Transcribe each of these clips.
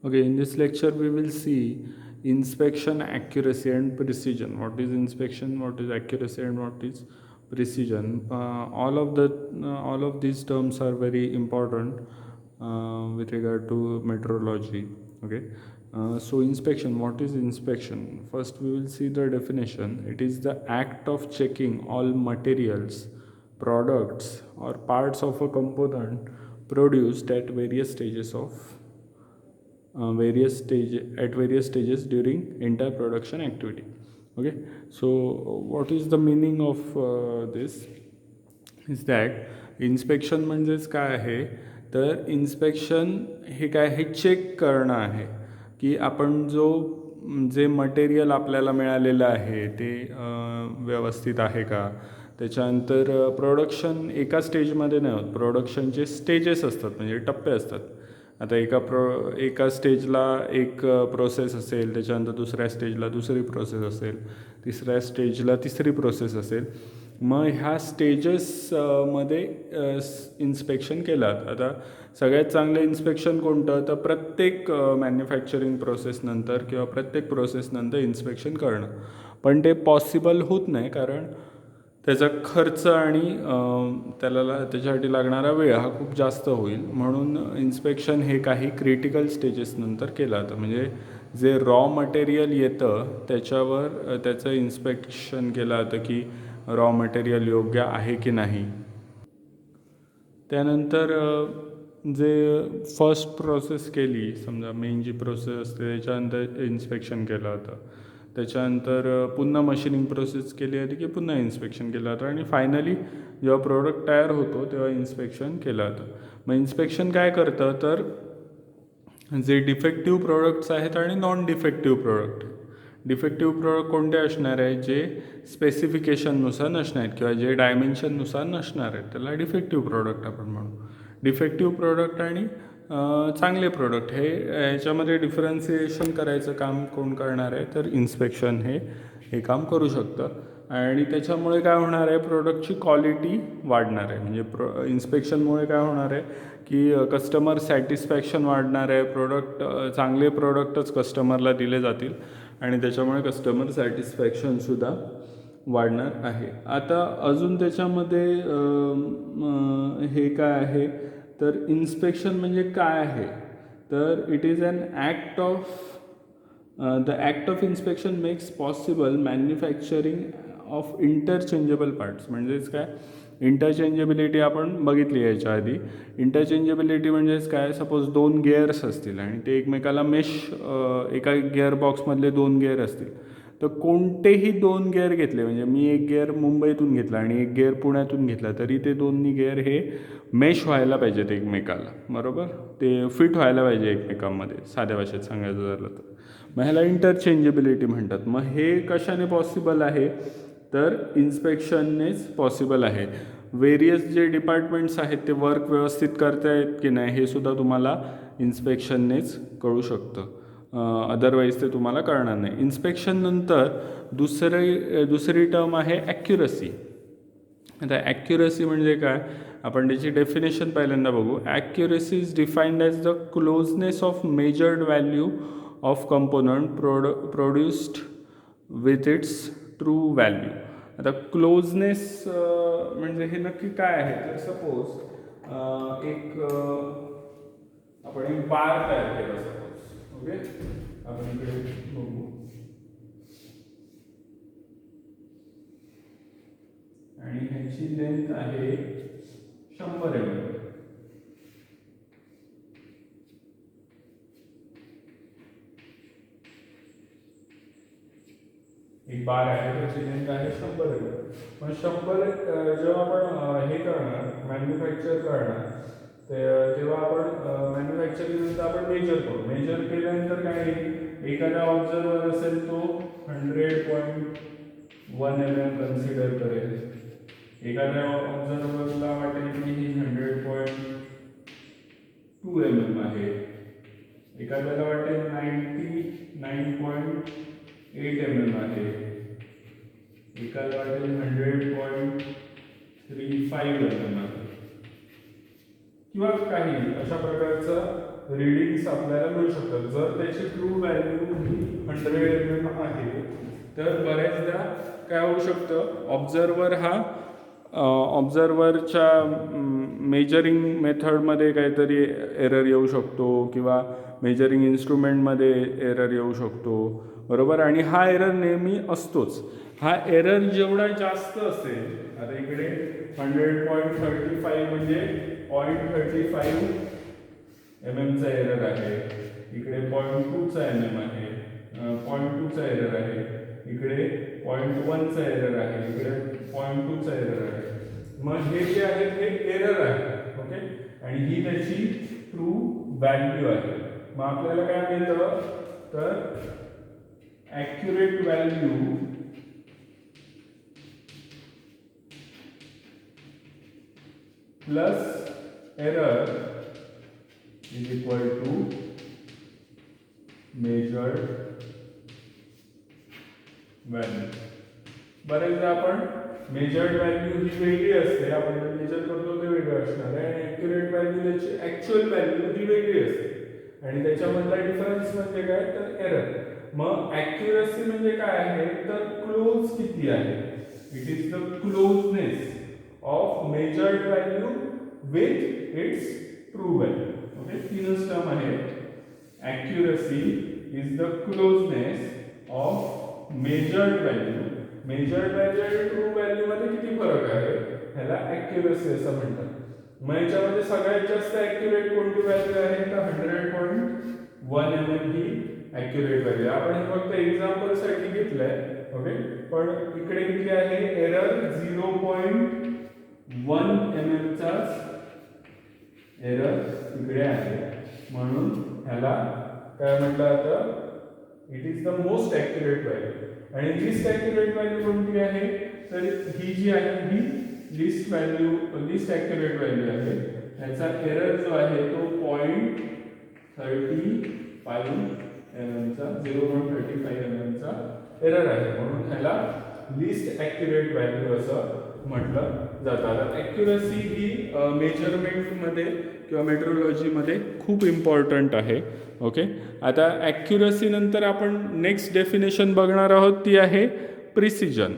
Okay, in this lecture we will see inspection accuracy and precision. What is inspection, what is accuracy, and what is precision. All of these terms are very important with regard to metrology. Okay, so inspection. What is inspection? First, we will see the definition. It is the act of checking all materials, products, or parts of a component produced at various stages of various stages during entire production activity. Okay, so what is the meaning of this is that inspection म्हणजेच काय आहे, तर inspection हे काय हे check करणं आहे की आपण जे मटेरियल आपल्याला मिळालेलं आहे ते व्यवस्थित आहे का. त्याच्यानंतर प्रोडक्शन एका स्टेजमध्ये नाही होत, प्रोडक्शनचे स्टेजेस असतात म्हणजे टप्पे असतात. आता एका स्टेजला एक प्रोसेस असेल, त्याच्यानंतर दुसऱ्या स्टेजला दुसरी प्रोसेस असेल, तिसऱ्या स्टेजला तिसरी प्रोसेस असेल. मग ह्या स्टेजेस मध्ये इन्स्पेक्शन केलं. आता सगळ्यात चांगलं इन्स्पेक्शन कोणतं, तर प्रत्येक मॅन्युफॅक्चरिंग प्रोसेसनंतर किंवा प्रत्येक प्रोसेसनंतर इन्स्पेक्शन करणं. पण ते पॉसिबल होत नाही, कारण त्याचा खर्च आणि त्याच्यासाठी लागणारा वेळ हा खूप जास्त होईल. म्हणून इन्स्पेक्शन हे काही क्रिटिकल स्टेजेसनंतर केलं जातं. म्हणजे जे रॉ मटेरियल येतं त्याच्यावर त्याचं इन्स्पेक्शन केलं जातं की रॉ मटेरियल योग्य आहे की नाही. त्यानंतर जे फर्स्ट प्रोसेस केली, समजा मेन जी प्रोसेस असते त्याच्यानंतर इन्स्पेक्शन केलं होतं. त्याच्यानंतर पुन्हा मशिनिंग प्रोसेस केली होती की पुन्हा इन्स्पेक्शन केलं होतं. आणि फायनली जेव्हा प्रोडक्ट तयार होतो तेव्हा इन्स्पेक्शन केलं होतं. मग इन्स्पेक्शन काय करतं, तर जे डिफेक्टिव्ह प्रोडक्ट्स आहेत आणि non defective product. Defective product कोणते असणार आहे, जे स्पेसिफिकेशननुसार नसणार आहेत किंवा जे डायमेन्शननुसार नसणार आहेत त्याला डिफेक्टिव्ह प्रोडक्ट आपण म्हणू. डिफेक्टिव्ह प्रोडक्ट आणि चांगले प्रोडक्ट ह्याच्यामध्ये डिफरन्सिएशन करायचं काम कोण करणार आहे, तर इन्स्पेक्शन हे काम करू शकतं. आणि त्याच्यामुळे काय होणार आहे, प्रोडक्टची क्वालिटी वाढणार आहे. म्हणजे इन्स्पेक्शनमुळे काय होणार आहे की कस्टमर सॅटिस्फॅक्शन वाढणार आहे. चांगले प्रोडक्टच कस्टमरला दिले जातील आणि त्याच्यामुळे कस्टमर सॅटिस्फॅक्शनसुद्धा वाढणार आहे. आता अजून त्याच्यामध्ये हे काय आहे, तर इन्स्पेक्शन म्हणजे काय आहे, तर it is an act of the act of inspection makes possible manufacturing of interchangeable parts. म्हणजेच काय, इंटरचेंजेबिलिटी आपण बघितली याच्या आधी. इंटरचेंजेबिलिटी म्हणजेच काय, सपोज दोन गिअर्स असतील आणि ते एकमेकाला एका गिअर बॉक्समधले दोन गिअर असतील, तर कोणतेही दोन गिअर घेतले, म्हणजे मी एक गिअर मुंबईतून घेतला आणि एक गिअर पुण्यातून घेतला, तरी ते दोन्ही गिअर हे मेश व्हायला पाहिजेत एकमेकाला, बरोबर. ते फिट व्हायला पाहिजे एकमेकांमध्ये, साध्या भाषेत सांगायचं झालं तर. मग ह्याला इंटरचेंजेबिलिटी म्हणतात. मग हे कशाने पॉसिबल आहे, तर इन्स्पेक्शननेच पॉसिबल आहे. वेरियस जे डिपार्टमेंट्स आहेत ते वर्क व्यवस्थित करतायत की नाही हे सुद्धा तुम्हाला इन्स्पेक्शननेच कळू शकतं. अदरवाईज ते तुम्हाला कळणार नाही. इन्स्पेक्शननंतर दुसरी टर्म आहे ॲक्युरसी. आता ॲक्युरसी म्हणजे काय, आपण त्याची डेफिनेशन पहिल्यांदा बघू. Accuracy is defined as the closeness of measured value of component produced with its true value. आता क्लोजनेस म्हणजे हे नक्की काय आहे, तर सपोज आपण एक बार तयार केला सपोज. ओके, आपण इकडे बघू. आणि ह्याची लेंथ आहे 100 mm. एक बार आहे, त्याची लेंथ आहे 100 mm. पण 100 जेव्हा आपण हे करणार, मॅन्युफॅक्चर करणार, तेव्हा आपण मॅन्युफॅक्चरिंगनंतर आपण मेजर करू. मेजर केल्यानंतर काय येईल, एखादा ऑब्झर्वर असेल तो 100.1 mm कन्सिडर करेल. एखाद्या ऑब्झर्वरला वाटेल की ही 100.2 mm आहे. एखाद्याला वाटेल 99.8 mm आहे. एकाला वाटेल 100.35 mm आहे. किंवा काही अशा प्रकारचं रीडिंग्स आपल्याला मिळू शकतात. जर त्याची ट्रू व्हॅल्यू ही 100 mm आहे तर बऱ्याचदा काय होऊ शकतं, ऑब्झर्वरच्या मेजरिंग मेथडमध्ये काहीतरी एरर येऊ शकतो किंवा मेजरिंग इन्स्ट्रुमेंटमध्ये एरर येऊ शकतो, बरोबर. आणि हा एरर नेहमी असतोच. हा एरर जेवढा जास्त असेल, आता इकडे 100.35 म्हणजे 0.35 mm चा एरर आहे, इकडे 0.2चा mm आहे, 0.2चा एरर आहे, इकडे 0.1चा एरर आहे, इकडे 0.2चा एरर आहे. मग हे जे आहे ते एरर आहे, ओके. आणि ही त्याची ट्रू व्हॅल्यू आहे. मग आपल्याला काय मिळतं, तर accurate value plus error is equal to measured value. बरेचदा आपण मेजर्ड व्हॅल्यू ही वेगळी असते, आपण मेजर करतो ते वेगळं असणार आहे, आणि ॲक्युरेट व्हॅल्यू त्याची ॲक्च्युअल व्हॅल्यू ही वेगळी असते. आणि त्याच्यामधला डिफरन्स म्हणजे काय, तर एरर. मग ॲक्युरसी म्हणजे काय आहे, तर क्लोज किती आहे. It is the closeness of measured value with its true value. Okay, तीनच टर्म आहे. Accuracy is the closeness of measured value. Measured value आणि ट्रू व्हॅल्यू मध्ये किती फरक आहे, ह्याला ॲक्युरसी असं म्हणतात. मग याच्यामध्ये सगळ्यात जास्त ॲक्युरेट कोणती व्हॅल्यू आहे, तर 100.1 mm ही ॲक्युरेट व्हॅल्यू. आपण हे फक्त एक्झाम्पल साठी घेतलंय, ओके. पण इकडे किती आहे, एरर 0.1 mm चा एरर इकडे आहे. म्हणून ह्याला काय म्हटलं जातं, it is the most accurate value. आणि लिस्ट ॲक्युरेट व्हॅल्यू कोणती आहे, तर ही जी आहे ही लिस्ट ॲक्युरेट व्हॅल्यू आहे. त्याचा एरर जो आहे तो 0.35 mm चा 0.35 mm चा एरर आहे. म्हणून ह्याला लिस्ट ॲक्युरेट व्हॅल्यू असं म्हटलं जातं. आता ॲक्युरसी ही मेजरमेंटमध्ये किंवा मेट्रोलॉजीमध्ये खूप इम्पॉर्टंट आहे, ओके. आता ॲक्युरसी नंतर आपण नेक्स्ट डेफिनेशन बघणार आहोत, ती आहे प्रिसिजन.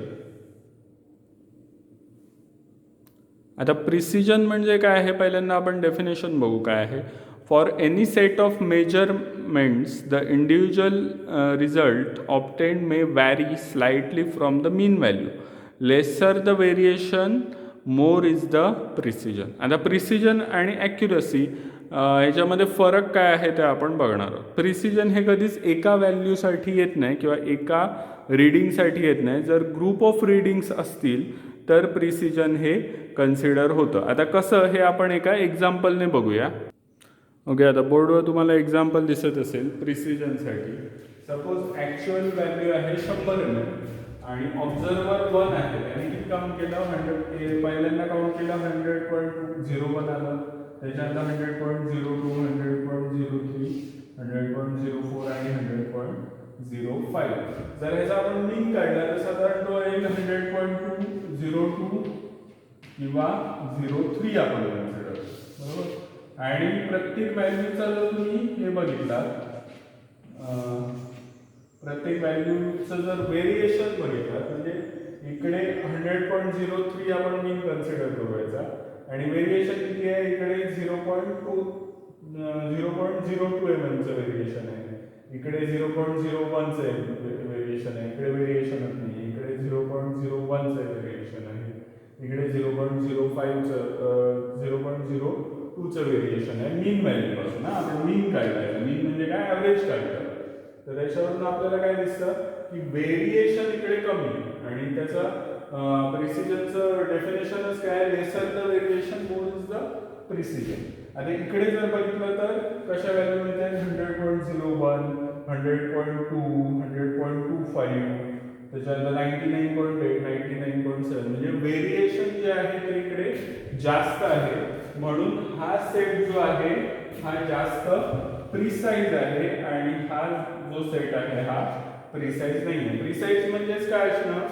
आता प्रिसिजन म्हणजे काय आहे, पहिल्यांदा आपण डेफिनेशन बघू काय आहे. For any set of measurements the individual result obtained may very slightly from the mean value. Lesser the variation more is the precision. आता प्रिसिजन आणि ॲक्युरसी ह्याच्यामध्ये फरक काय आहे ते आपण बघणार आहोत. प्रिसिजन हे कधीच एका व्हॅल्यूसाठी येत नाही किंवा एका रीडिंगसाठी येत नाही. जर ग्रुप ऑफ रीडिंग्स असतील तर प्रिसिजन हे कन्सिडर होतं. आता कसं हे आपण एका एक्झाम्पलने बघूया, ओके. आता बोर्डवर तुम्हाला एक्झाम्पल दिसत असेल प्रिसिजनसाठी. सपोज ॲक्च्युअल व्हॅल्यू आहे 100 mm आणि ऑब्झर्वर 1 आहे. त्याने किती काउंट केलं, 100. पहिल्यांदा काउंट केलं 100.01 आलं, त्याच्यानंतर 100.02, 100.03, 100.04 आणि 100.05. जर ह्याचा आपण मीन काढला तर साधारण तो येईल 100.202 किंवा 03 आपण कन्सिडर, बरोबर. आणि प्रत्येक व्हॅल्यूचा जर तुम्ही हे बघितला, प्रत्येक व्हॅल्यूचं जर व्हेरिएशन बघितलं, म्हणजे इकडे 100.03 आपण मीन कन्सिडर करू याचा, आणि व्हेरिएशन किती आहे, इकडे 0.02 mm चं व्हेरिएशन आहे, इकडे 0.01चं व्हेरिएशन आहे, इकडे व्हेरिएशनच नाही, इकडे 0.01चं व्हेरिएशन आहे, इकडे 0.02चं व्हेरिएशन आहे मीन व्हॅल्यूपासून. आपण मीन काढलाय, मीन म्हणजे काय, ॲव्हरेज काढलं. तर त्याच्यावरून आपल्याला काय दिसतं की व्हेरिएशन इकडे कमी आणि त्याचा प्रिसिजनचं डेफिनेशनच काय, lesser the variation more is the precision. आता इकडे जर बघितलं तर कशा व्हॅल्यू मिळते, 100.01, 100.2, 100.25, त्याच्यानंतर 99.8, 99.7. म्हणजे व्हेरिएशन जे आहे ते इकडे जास्त आहे. म्हणून हा सेट जो आहे हा जास्त प्रिसाइज आहे आणि हा जो सेट आहे हा प्रिसाइज नाही आहे. प्रिसाइज म्हणजेच काय असणार,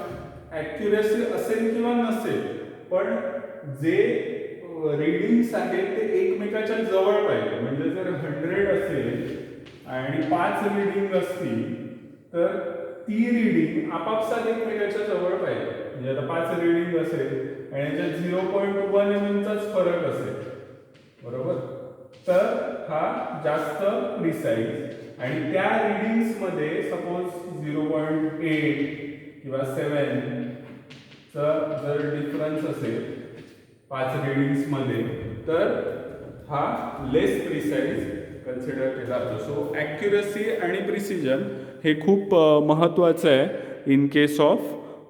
ॲक्युरसी असेल किंवा नसेल, पण जे रीडिंग्स आहेत ते एकमेकाच्या जवळ पाहिजे. म्हणजे जर 100 असेल आणि 5 रीडिंग असतील तर ती रीडिंग आपापसात एकमेकाच्या जवळ पाहिजे. म्हणजे आता 5 रीडिंग असेल आणि याच्यात 0.1 mm चाच फरक असेल, बरोबर, तर हा जास्त प्रिसाईज. आणि त्या रीडिंग्समध्ये सपोज 0.8 किंवा 7 चा जर डिफरन्स असेल 5 रीडिंग्समध्ये तर हा लेस प्रिसाईज कन्सिडर केला जातो. सो ॲक्युरसी आणि प्रिसिजन हे खूप महत्त्वाचं आहे in case of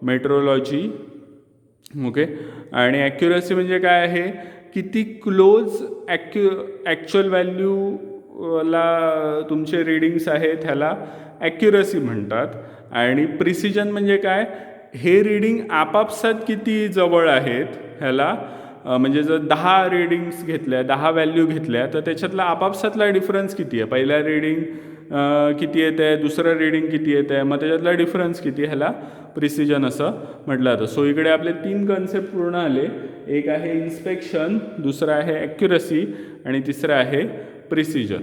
metrology. Okay. आणि ॲक्युरसी म्हणजे काय आहे, किती क्लोज ॲक्च्युअल व्हॅल्यूला तुमचे रीडिंग्स आहेत ह्याला ॲक्युरसी म्हणतात. आणि प्रिसिजन म्हणजे काय, हे रीडिंग आपापसात किती जवळ आहेत ह्याला, म्हणजे जर 10 रीडिंग्स घेतल्या, 10 व्हॅल्यू घेतल्या तर त्याच्यातला आपापसातला डिफरन्स किती आहे, पहिल्या रीडिंग किती येत आहे, दुसरं रीडिंग किती येत आहे, मग त्याच्यातला डिफरन्स किती, ह्याला प्रिसिजन असं म्हटलं जातं. सो इकडे आपले 3 कन्सेप्ट पूर्ण आले. एक आहे इन्स्पेक्शन, दुसरं आहे ॲक्युरसी आणि तिसरं आहे प्रिसिजन.